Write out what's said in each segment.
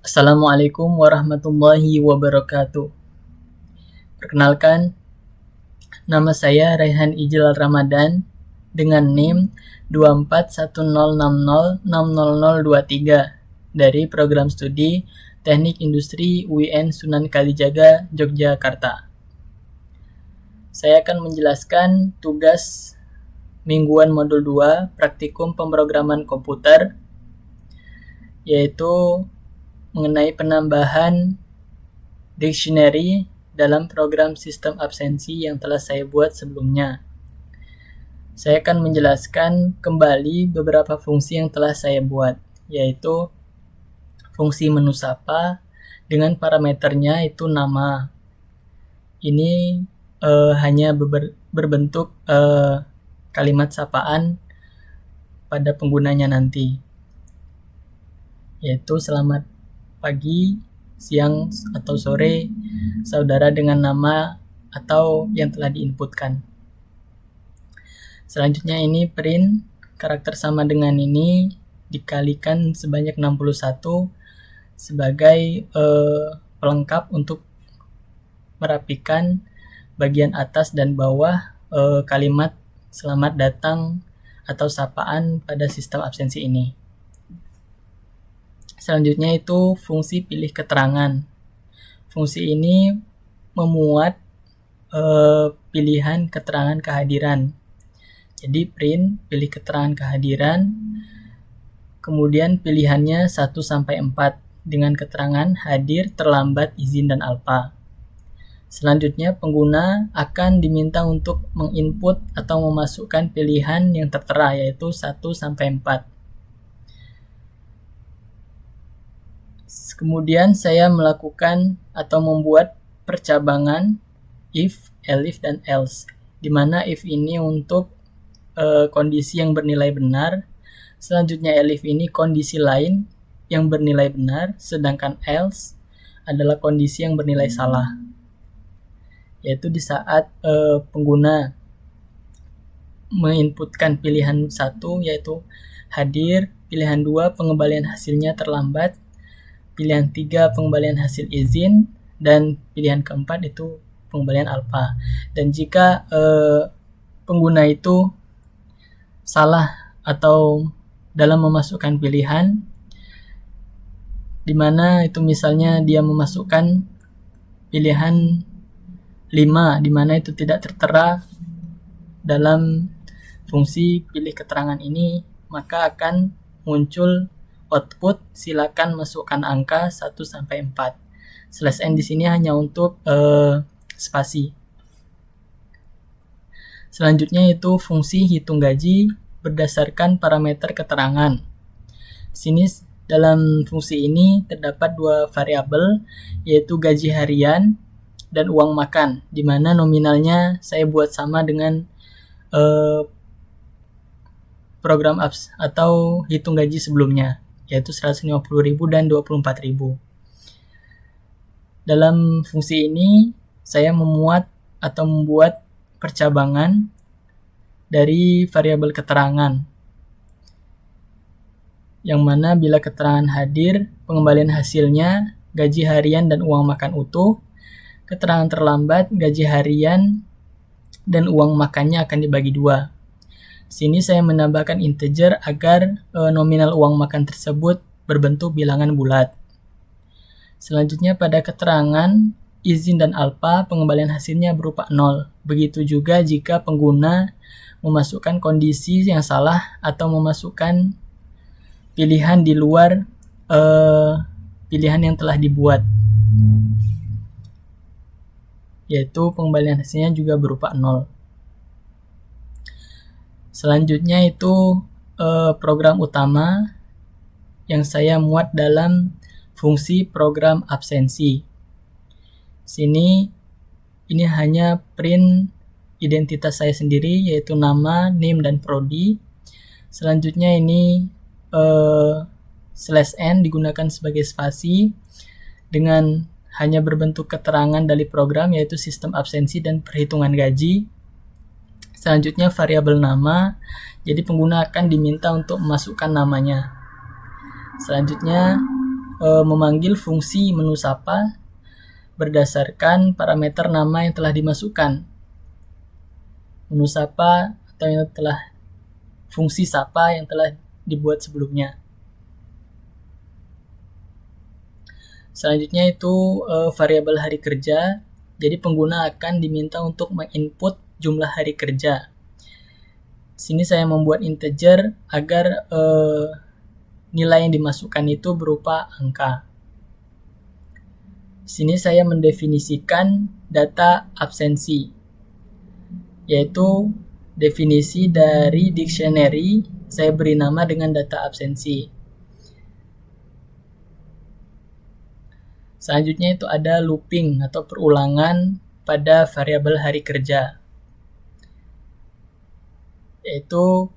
Assalamualaikum warahmatullahi wabarakatuh. Perkenalkan, nama saya Raihan Ijil Ramadan dengan NIM 2410606023 dari program studi Teknik Industri UIN Sunan Kalijaga, Yogyakarta. Saya akan menjelaskan tugas mingguan modul 2 praktikum pemrograman komputer, yaitu mengenai penambahan dictionary dalam program sistem absensi yang telah saya buat sebelumnya. Saya akan menjelaskan kembali beberapa fungsi yang telah saya buat, yaitu fungsi menu sapa dengan parameternya itu nama. Ini hanya berbentuk kalimat sapaan pada penggunanya nanti, yaitu selamat pagi, siang, atau sore, saudara dengan nama atau yang telah diinputkan. Selanjutnya ini print karakter sama dengan ini dikalikan sebanyak 61 sebagai pelengkap untuk merapikan bagian atas dan bawah kalimat selamat datang atau sapaan pada sistem absensi ini. Selanjutnya itu fungsi pilih keterangan. Fungsi ini memuat pilihan keterangan kehadiran. Jadi print pilih keterangan kehadiran, kemudian pilihannya 1-4 dengan keterangan hadir, terlambat, izin, dan alfa. Selanjutnya pengguna akan diminta untuk menginput atau memasukkan pilihan yang tertera, yaitu 1-4. Kemudian saya melakukan atau membuat percabangan if, elif, dan else, di mana if ini untuk kondisi yang bernilai benar, selanjutnya elif ini kondisi lain yang bernilai benar, sedangkan else adalah kondisi yang bernilai salah, yaitu di saat pengguna menginputkan pilihan 1 yaitu hadir, pilihan 2 pengembalian hasilnya terlambat, pilihan 3 pengembalian hasil izin, dan pilihan keempat itu pengembalian alfa. Dan jika pengguna itu salah atau dalam memasukkan pilihan, di mana itu misalnya dia memasukkan pilihan 5, di mana itu tidak tertera dalam fungsi pilih keterangan ini, maka akan muncul output silakan masukkan angka 1-4. /n di sini hanya untuk spasi. Selanjutnya itu fungsi hitung gaji berdasarkan parameter keterangan. Sini dalam fungsi ini terdapat 2 variabel, yaitu gaji harian dan uang makan, di mana nominalnya saya buat sama dengan program apps atau hitung gaji sebelumnya, yaitu 150.000 dan 24.000. Dalam fungsi ini saya memuat atau membuat percabangan dari variabel keterangan, yang mana bila keterangan hadir, pengembalian hasilnya gaji harian dan uang makan utuh, keterangan terlambat, gaji harian dan uang makannya akan dibagi 2. Sini saya menambahkan integer agar nominal uang makan tersebut berbentuk bilangan bulat. Selanjutnya pada keterangan izin dan alfa, pengembalian hasilnya berupa 0. Begitu juga jika pengguna memasukkan kondisi yang salah atau memasukkan pilihan di luar pilihan yang telah dibuat, yaitu pengembalian hasilnya juga berupa 0. Selanjutnya itu program utama yang saya muat dalam fungsi program absensi. Sini ini hanya print identitas saya sendiri, yaitu nama, NIM, dan prodi. Selanjutnya ini /n digunakan sebagai spasi dengan hanya berbentuk keterangan dari program, yaitu sistem absensi dan perhitungan gaji. Selanjutnya variabel nama, jadi pengguna akan diminta untuk memasukkan namanya. Selanjutnya memanggil fungsi menu sapa berdasarkan parameter nama yang telah dimasukkan. Menu sapa atau yang telah fungsi sapa yang telah dibuat sebelumnya. Selanjutnya itu variabel hari kerja. Jadi pengguna akan diminta untuk menginput jumlah hari kerja. Sini saya membuat integer agar nilai yang dimasukkan itu berupa angka. Sini saya mendefinisikan data absensi, yaitu definisi dari dictionary saya beri nama dengan data absensi. Selanjutnya itu ada looping atau perulangan pada variabel hari kerja, yaitu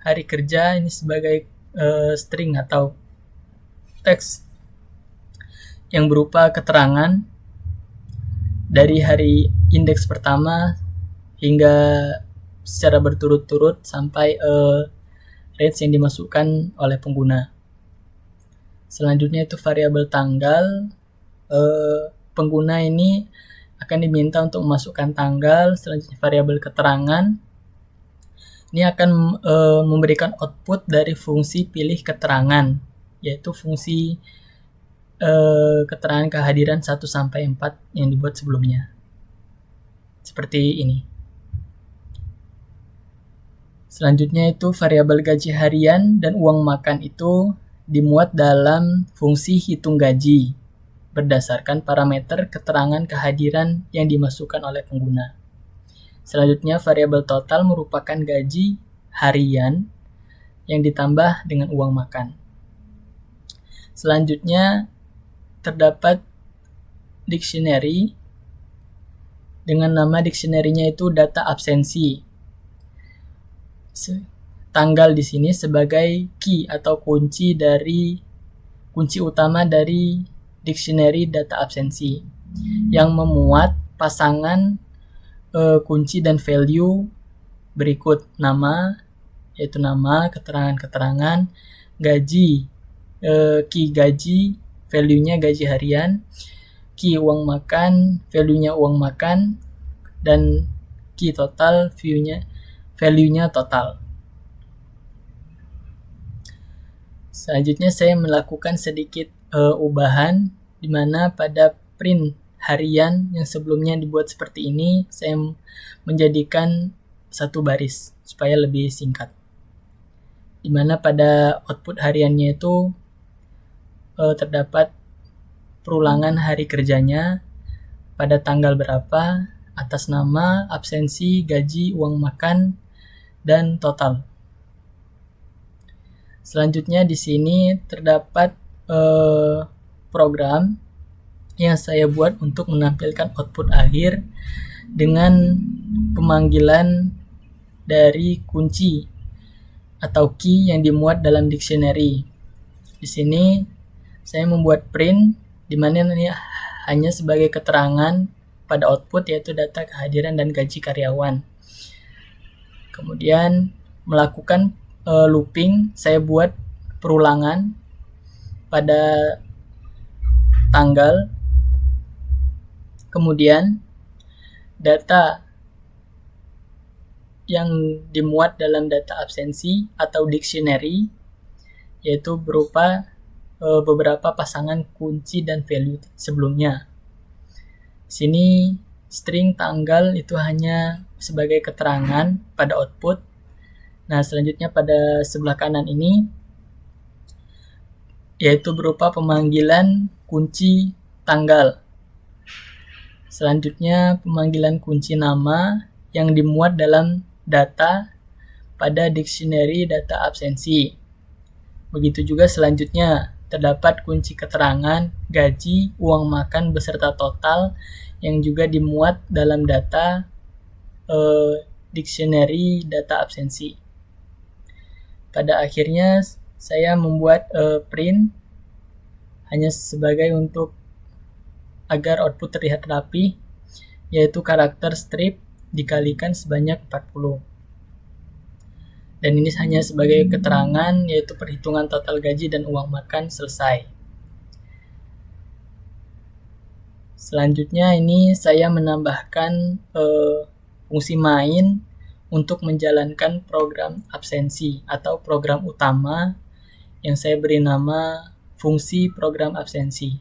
hari kerja ini sebagai string atau teks yang berupa keterangan dari hari indeks pertama hingga secara berturut-turut sampai range yang dimasukkan oleh pengguna. Selanjutnya itu variabel tanggal. Pengguna ini akan diminta untuk memasukkan tanggal. Selanjutnya variabel keterangan. Ini akan memberikan output dari fungsi pilih keterangan, yaitu fungsi keterangan kehadiran 1 sampai 4 yang dibuat sebelumnya. Seperti ini. Selanjutnya itu variabel gaji harian dan uang makan itu dimuat dalam fungsi hitung gaji berdasarkan parameter keterangan kehadiran yang dimasukkan oleh pengguna. Selanjutnya variabel total merupakan gaji harian yang ditambah dengan uang makan. Selanjutnya terdapat dictionary dengan nama dictionary-nya itu data absensi. Tanggal di sini sebagai key atau kunci utama dari dictionary data absensi yang memuat pasangan kunci dan value berikut: nama, yaitu nama, keterangan-keterangan, gaji, key gaji, value-nya gaji harian, key uang makan, value-nya uang makan, dan key total, value-nya total. Selanjutnya saya melakukan sedikit ubahan, di mana pada print harian yang sebelumnya dibuat seperti ini, saya menjadikan satu baris supaya lebih singkat. Di mana pada output hariannya itu terdapat perulangan hari kerjanya pada tanggal berapa, atas nama, absensi, gaji, uang makan, dan total. Selanjutnya di sini terdapat program yang saya buat untuk menampilkan output akhir dengan pemanggilan dari kunci atau key yang dimuat dalam dictionary. Di sini saya membuat print di mana ini hanya sebagai keterangan pada output, yaitu data kehadiran dan gaji karyawan. Kemudian melakukan looping, saya buat perulangan pada tanggal. Kemudian data yang dimuat dalam data absensi atau dictionary, yaitu berupa beberapa pasangan kunci dan value sebelumnya. Sini string tanggal itu hanya sebagai keterangan pada output. Nah, selanjutnya pada sebelah kanan ini yaitu berupa pemanggilan kunci tanggal. Selanjutnya pemanggilan kunci nama yang dimuat dalam data pada dictionary data absensi. Begitu juga selanjutnya terdapat kunci keterangan gaji, uang makan beserta total yang juga dimuat dalam data dictionary data absensi. Pada akhirnya saya membuat print hanya sebagai untuk agar output terlihat rapi, yaitu karakter strip dikalikan sebanyak 40. Dan ini hanya sebagai keterangan, yaitu perhitungan total gaji dan uang makan selesai. Selanjutnya ini saya menambahkan fungsi main untuk menjalankan program absensi atau program utama yang saya beri nama fungsi program absensi.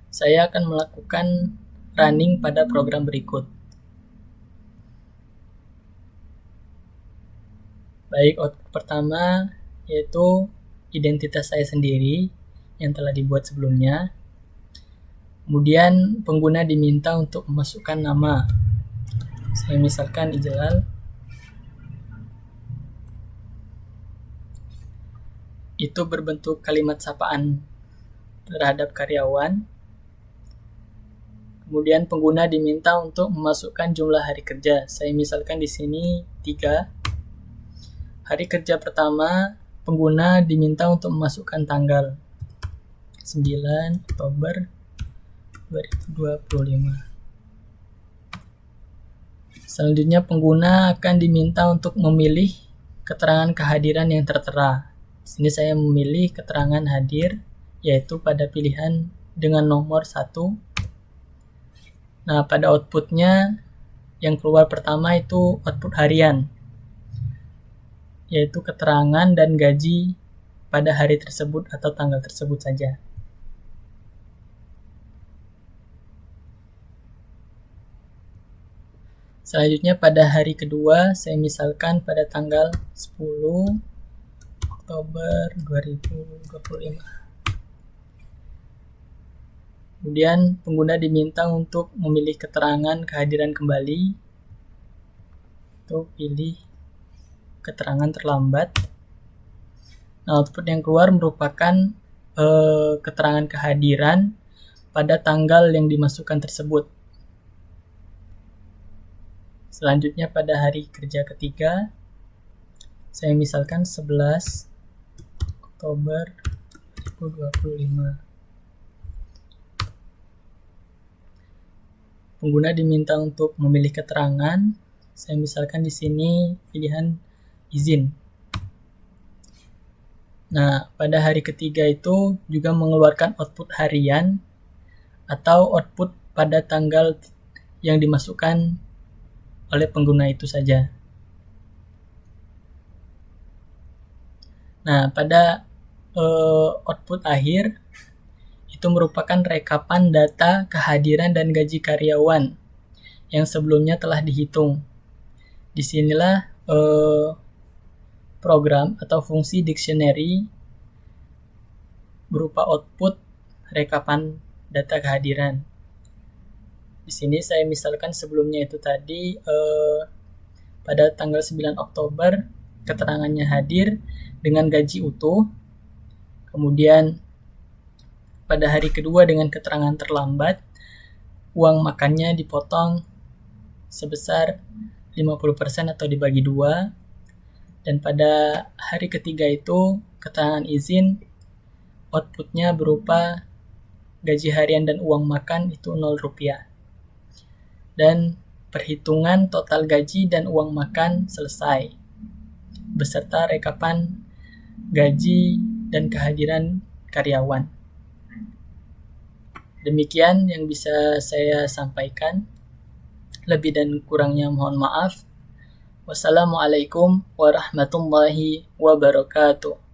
Saya akan melakukan running pada program berikut. Baik, output pertama yaitu identitas saya sendiri yang telah dibuat sebelumnya. Kemudian pengguna diminta untuk memasukkan nama. Saya misalkan Ijlal. Itu berbentuk kalimat sapaan terhadap karyawan. Kemudian pengguna diminta untuk memasukkan jumlah hari kerja. Saya misalkan di sini 3. Hari kerja pertama, pengguna diminta untuk memasukkan tanggal 9 Oktober 2025. Selanjutnya pengguna akan diminta untuk memilih keterangan kehadiran yang tertera. Di sini saya memilih keterangan hadir, yaitu pada pilihan dengan nomor 1. Nah, pada outputnya yang keluar pertama itu output harian, yaitu keterangan dan gaji pada hari tersebut atau tanggal tersebut saja. Selanjutnya pada hari kedua, saya misalkan pada tanggal 10 Oktober 2025. Kemudian pengguna diminta untuk memilih keterangan kehadiran kembali. Itu pilih keterangan terlambat. Nah, output yang keluar merupakan keterangan kehadiran pada tanggal yang dimasukkan tersebut. Selanjutnya pada hari kerja ketiga, saya misalkan 11 Oktober 2025. Pengguna diminta untuk memilih keterangan. Saya misalkan di sini pilihan izin. Nah, pada hari ketiga itu juga mengeluarkan output harian atau output pada tanggal yang dimasukkan oleh pengguna itu saja. Nah, pada output akhir itu merupakan rekapan data kehadiran dan gaji karyawan yang sebelumnya telah dihitung. Disinilah program atau fungsi dictionary berupa output rekapan data kehadiran. Di sini saya misalkan sebelumnya itu tadi pada tanggal 9 Oktober keterangannya hadir dengan gaji utuh. Kemudian pada hari kedua dengan keterangan terlambat, uang makannya dipotong sebesar 50% atau dibagi 2. Dan pada hari ketiga itu keterangan izin outputnya berupa gaji harian dan uang makan itu Rp0. Dan perhitungan total gaji dan uang makan selesai, beserta rekapan gaji dan kehadiran karyawan. Demikian yang bisa saya sampaikan. Lebih dan kurangnya mohon maaf. Wassalamualaikum warahmatullahi wabarakatuh.